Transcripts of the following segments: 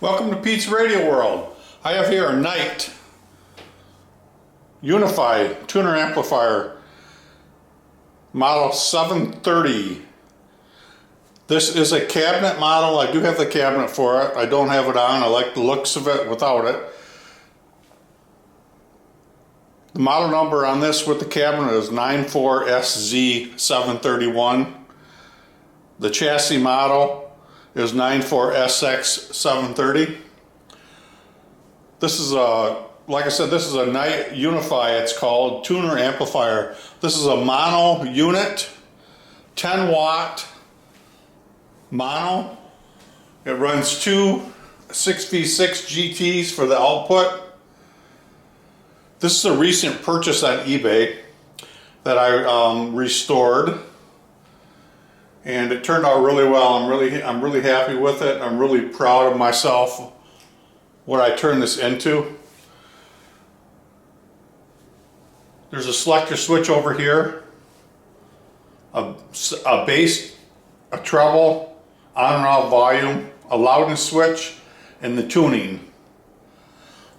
Welcome to Pete's Radio World. I have here a Knight UNI-fI tuner amplifier model 730. This is a cabinet model. I do have the cabinet for it. I don't have it on. I like the looks of it without it. The model number on this with the cabinet is 94SZ731. The chassis model is 94SX730. This is a, like I said, this is a Knight UNI-fI, it's called, tuner amplifier. This is a mono unit, 10 watt mono. It runs two 6v6 GTs for the output. This is a recent purchase on eBay that I restored, and it turned out really well. I'm really happy with it. I'm really proud of myself what I turned this into. There's a selector switch over here, a bass, a treble, on and off volume, a loudness switch, and the tuning.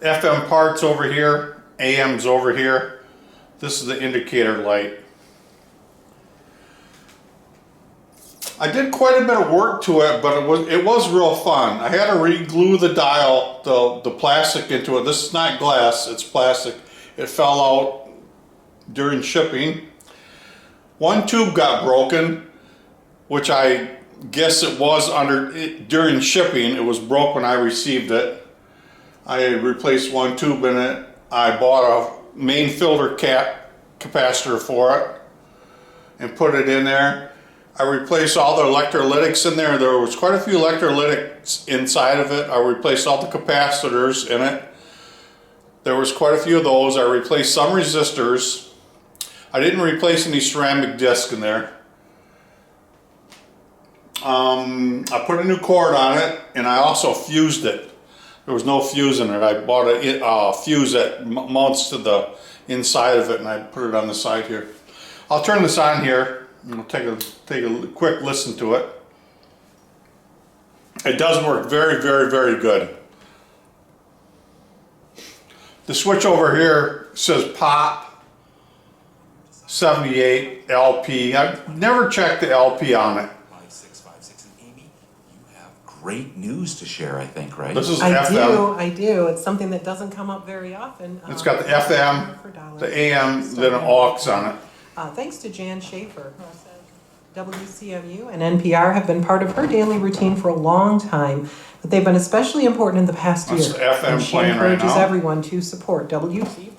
FM parts over here, AM's over here. This is the indicator light. I did quite a bit of work to it, but it was real fun. I had to re-glue the dial, the plastic into it. This is not glass, it's plastic. It fell out during shipping. One tube got broken, which I guess it was during shipping. It was broke when I received it. I replaced one tube in it. I bought a main filter capacitor for it and put it in there. I replaced all the electrolytics in there. There was quite a few electrolytics inside of it. I replaced all the capacitors in it. There was quite a few of those. I replaced some resistors. I didn't replace any ceramic disc in there. I put a new cord on it, and I also fused it. There was no fuse in it. I bought a fuse that mounts to the inside of it, and I put it on the side here. I'll turn this on here. We'll take a quick listen to it. It does work very, very, very good. The switch over here says pop 78 LP. I've never checked the LP on it. 5656, and Amy, you have great news to share, I think, right? This is FM. I do. It's something that doesn't come up very often. It's got the FM, the AM, then an aux on it. Thanks to Jan Schaefer. WCMU and NPR have been part of her daily routine for a long time, but they've been especially important in the past year. That's the FM and she playing right encourages now. everyone to support WCMU. Give me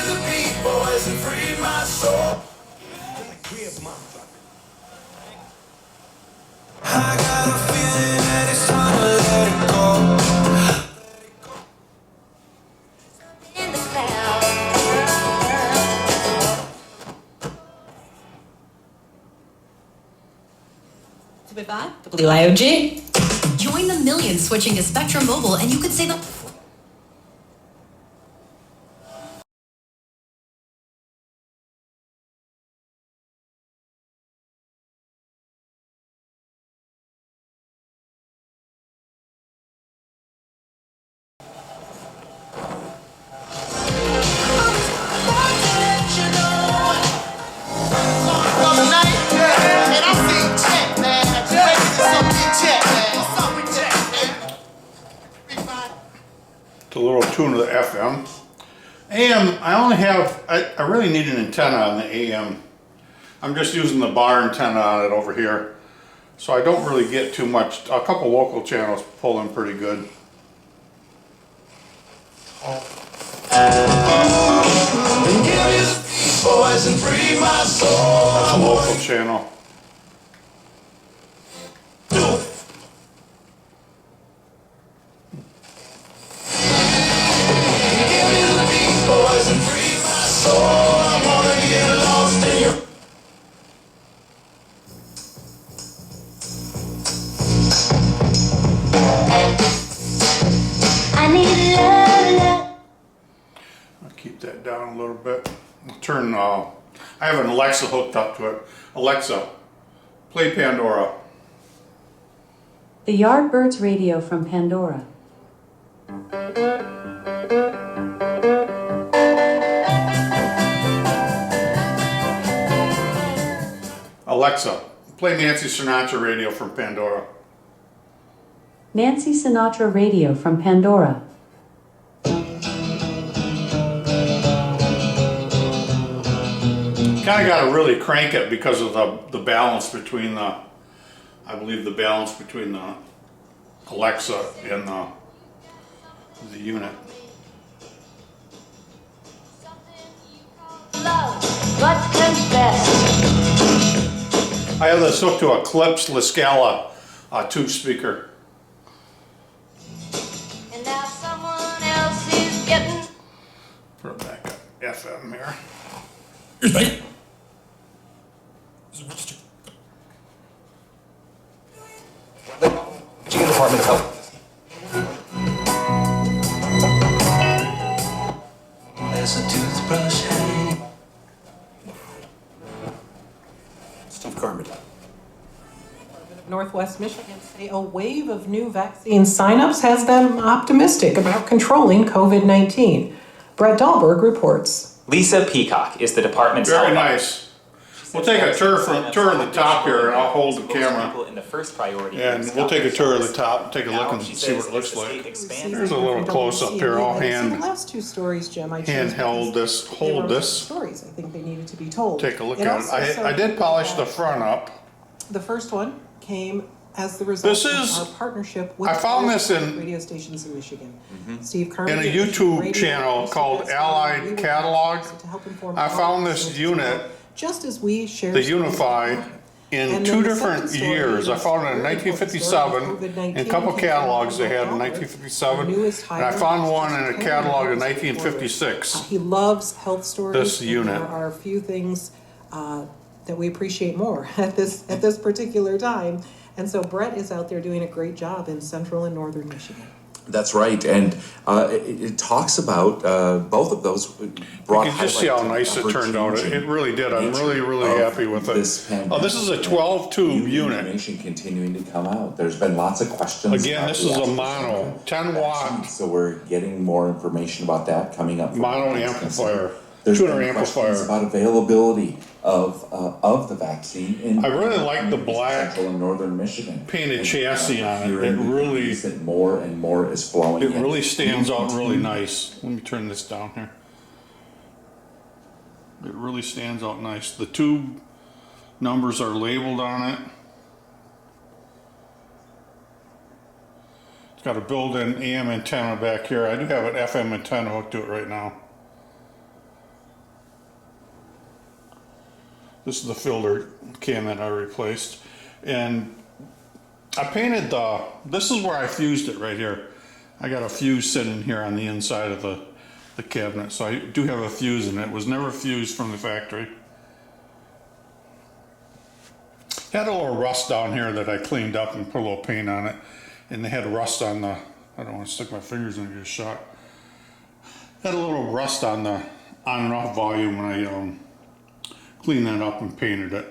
the beat, boys, and free my soul. I got a feeling that it's time to let it go. WIOG. Join the millions switching to Spectrum Mobile, and you could save up. A little tune of the FM. AM, I only have, I really need an antenna on the AM. I'm just using the bar antenna on it over here. So I don't really get too much. A couple local channels pull in pretty good. Boys, and free my soul. That's a local channel. I'll keep that down a little bit. I'll turn, I have an Alexa hooked up to it. Alexa, play Pandora. The Yardbirds Radio from Pandora. Alexa, play Nancy Sinatra radio from Pandora. Nancy Sinatra Radio from Pandora. Kind of got to really crank it because of the balance between the, I believe the balance between the Alexa and the unit. But confess. I have this hooked to a Clips La Scala tube speaker. And now someone else is getting. Put it back up. FM here. Here's me. This is registered. Michigan Department of Health. There's a toothbrush hanging. Steve Carmen. Northwest Michigan say a wave of new vaccine signups has them optimistic about controlling COVID-19. Brett Dahlberg reports. Lisa Peacock is the department's Very health nice. We'll take a tour of the top here, and I'll hold the camera. In the first priority And we'll take a tour of the top, take a look and see what it looks like. There's a little close up here. I'll The last two stories, Jim, I chose handheld because this, they were hold this. stories I think they needed to be told. Take a look It at also it. I did polish the front up. The first one came as the result This is- of our partnership with I found the this in- radio stations in Michigan. Steve Carmen In a at Michigan YouTube Radio channel also called has Allied found Catalog. to help inform I found this audiences unit, just as we share the stories UNI-fI, about it. in And two then the different second story years. I is found it in a very important 1957, story of COVID-19 in a couple came catalogs from they had in Dahlberg, 1957, our newest and I hire, found who's one just in a carrying catalog in on this 1956. He loves health stories. This and unit. There are a few things that we appreciate more at this particular time. And so Brett is out there doing a great job in central and northern Michigan. That's right, and it talks about both of those. You can just see how nice it turned out. It really did. I'm really happy with it. This is a 12 tube unit. Information continuing to come out. There's been lots of questions. Again, about this the is a efficacy mono, of 10 watt So we're getting more information about that coming up. mono amplifier, There's tuner been questions amplifier. about availability of the vaccine in. I really like the black Central and northern Michigan. painted And, chassis on it. hearing It really- news that more and more is flowing. It in. really stands out really nice. Let me turn this down here. It really stands out nice. The tube numbers are labeled on it. It's got a built-in AM antenna back here. I do have an FM antenna hooked to it right now. This is the filter cam that I replaced. And I painted this is where I fused it right here. I got a fuse sitting here on the inside of the cabinet. So I do have a fuse in it. It was never fused from the factory. Had a little rust down here that I cleaned up and put a little paint on it. And they had rust on the, I don't want to stick my fingers in and get a shot. Had a little rust on the on and off volume when I cleaned that up and painted it.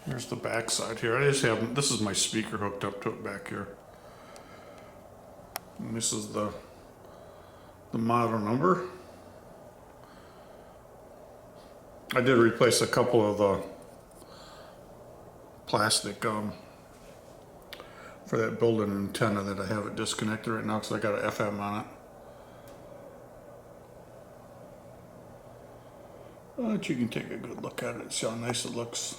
Here's the back side here. I just have, this is my speaker hooked up to it back here. And this is the model number. I did replace a couple of the plastic for that built-in antenna that I have it disconnected right now because I got an FM on it. But you can take a good look at it, see how nice it looks.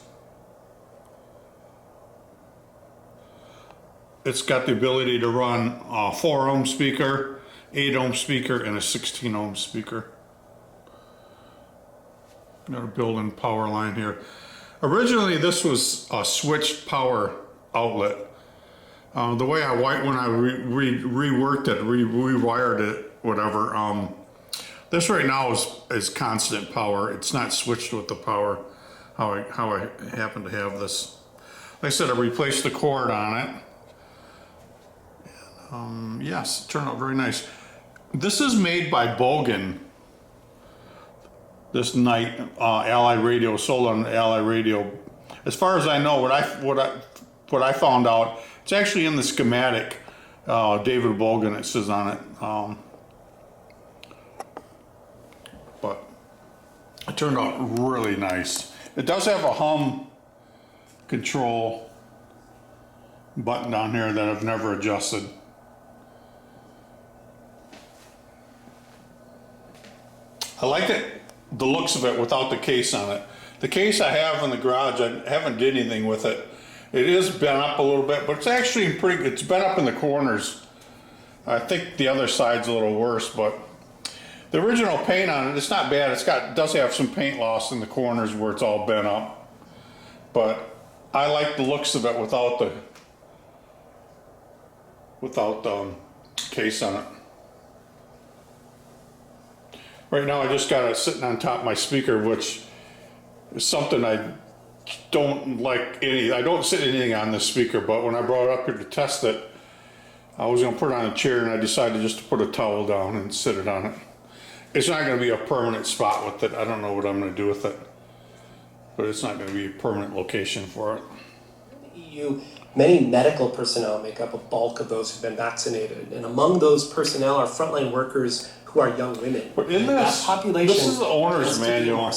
It's got the ability to run a 4 ohm speaker, 8 ohm speaker, and a 16 ohm speaker. Got a built-in power line here. Originally, this was a switched power outlet. The way when I reworked it, rewired it, whatever. This right now is constant power. It's not switched with the power. How I happen to have this. Like I said, I replaced the cord on it. Yes, it turned out very nice. This is made by Bogen. this night Allied Radio sold on Allied Radio. As far as I know, what I found out, it's actually in the schematic. David Bogen, it says on it. But it turned out really nice. It does have a hum control button down here that I've never adjusted. I like it, the looks of it without the case on it. The case I have in the garage, I haven't did anything with it. It is bent up a little bit, but it's actually it's bent up in the corners. I think the other side's a little worse, but the original paint on it, it's not bad. It does have some paint loss in the corners where it's all bent up. But I like the looks of it without the case on it. Right now I just got it sitting on top of my speaker, which is something I don't like I don't sit anything on this speaker, but when I brought it up here to test it, I was gonna put it on a chair and I decided just to put a towel down and sit it on it. It's not gonna be a permanent spot with it. I don't know what I'm gonna do with it, but it's not gonna be a permanent location for it. Many medical personnel make up a bulk of those who've been vaccinated, and among those personnel are frontline workers who are young women. But in this is the owner's manual,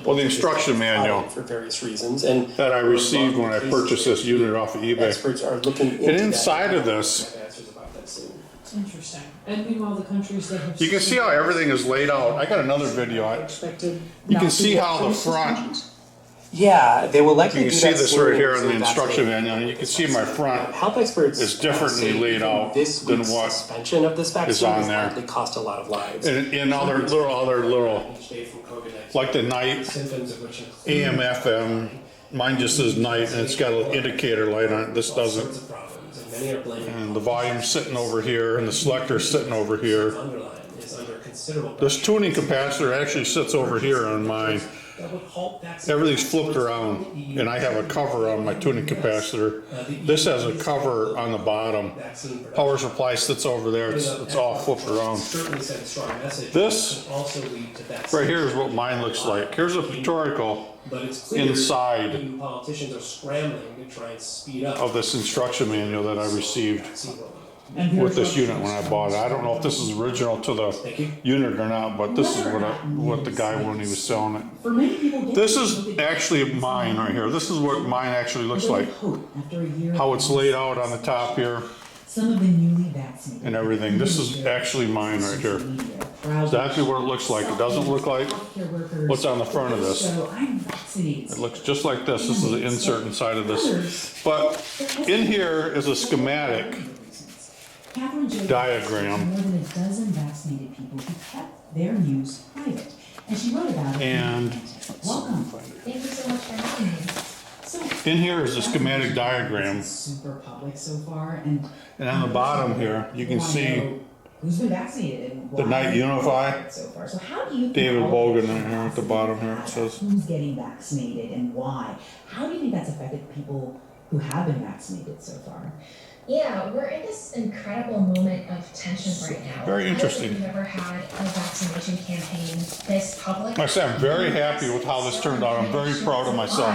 well, the instruction manual for various reasons, and that I received when I purchased this unit off of eBay. Experts are looking into and inside of this, it's interesting. And meanwhile, the countries that have you can see how everything is laid out. I got another video. You can see how the front. Yeah, they will likely You can see this right here in the instruction manual. You can see my front health experts is differently laid out than what suspension of this vaccine is on there. likely cost a lot of lives. And in other little, like the night, AM, FM, mine just says night and it's got an indicator light on it. This doesn't. And the volume's sitting over here and the selector's sitting over here. This tuning capacitor actually sits over here on mine. Everything's flipped around and I have a cover on my tuning capacitor. This has a cover on the bottom. Power supply sits over there. It's all flipped around. This right here is what mine looks like. Here's a tutorial inside of this instruction manual that I received with this unit when I bought it. I don't know if this is original to the unit or not, but this is what the guy when he was selling it. This is actually mine right here. This is what mine actually looks like. How it's laid out on the top here. Some of the newly vaccinated and everything. This is actually mine right here. Exactly what it looks like. It doesn't look like what's on the front of this. It looks just like this. This is the insert inside of this. But in here is a schematic diagram. More than a dozen vaccinated people who kept their news private. And she wrote about it. And welcome. Thank you so much for having me. So, in here is a schematic diagram. Super public so far, and on the bottom here, you can see who's been vaccinated and why the night UNI-fI. So far. So how do you think David Bogen in here at the bottom here it says. Who's getting vaccinated and why? How do you think that's affected people who have been vaccinated so far? Yeah, we're in this incredible moment of tension right now. Very interesting. We've never had a vaccination campaign this public. I say I'm very happy with how this turned out. I'm very proud of myself.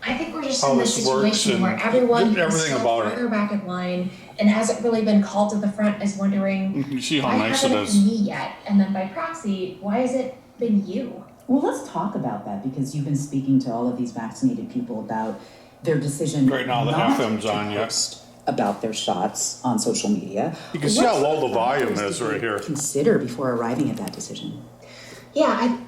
I think we're just How in this this works situation and where everyone is everything still about it. further back in line and hasn't really been called to the front is wondering, You see how why nice it hasn't it is. been me yet? And then by proxy, why has it been you? Well, let's talk about that because you've been speaking to all of these vaccinated people about their decision. Right now the not FM's to on yet. post about their shots on social media. You can see how low the volume is right here. Consider before arriving at that decision. Yeah,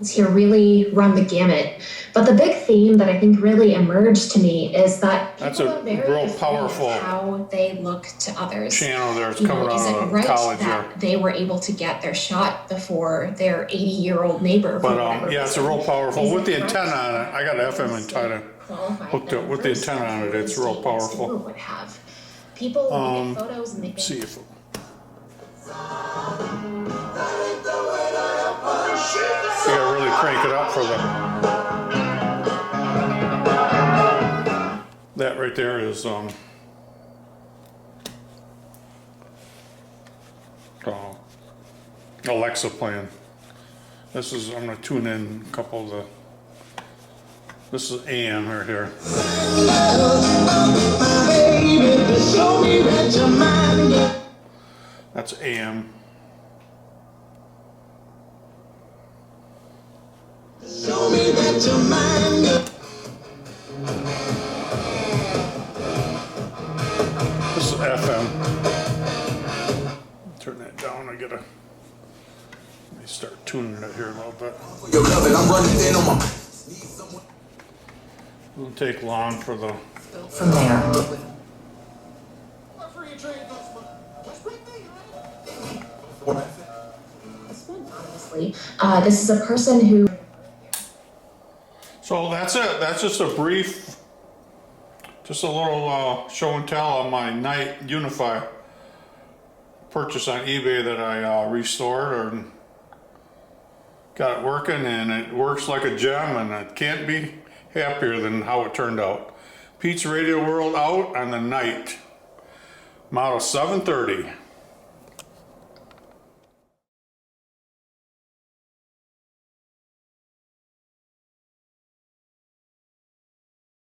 here really run the gamut. But the big theme that I think really emerged to me is that people That's a are very real afraid powerful of how they look to others. Channel there. It's You know, coming is out it of right college that here. they were able to get their shot before their 80-year-old neighbor? for But whatever yeah, it's a reason? real powerful. Is With the it right antenna on it, I got an FM antenna qualify hooked up. With the first antenna on it, it's real state powerful. would have. People look at photos and they Let's think, see if you gotta really crank it up for that right there is Alexa playing. This is, I'm gonna tune in a couple of the, this is AM right here. That's AM. Show me that you're mine. This is FM. Turn that down, I gotta, let me start tuning it here a little bit. Your love and I'm running thin on my. It'll take long for the, From there. Honestly, this is a person who. so that's it. That's just a brief, just a little show and tell on my night UNI-FI purchase on eBay that I restored and got it working, and it works like a gem, and I can't be happier than how it turned out. Pete's Radio World out on the night, model 730.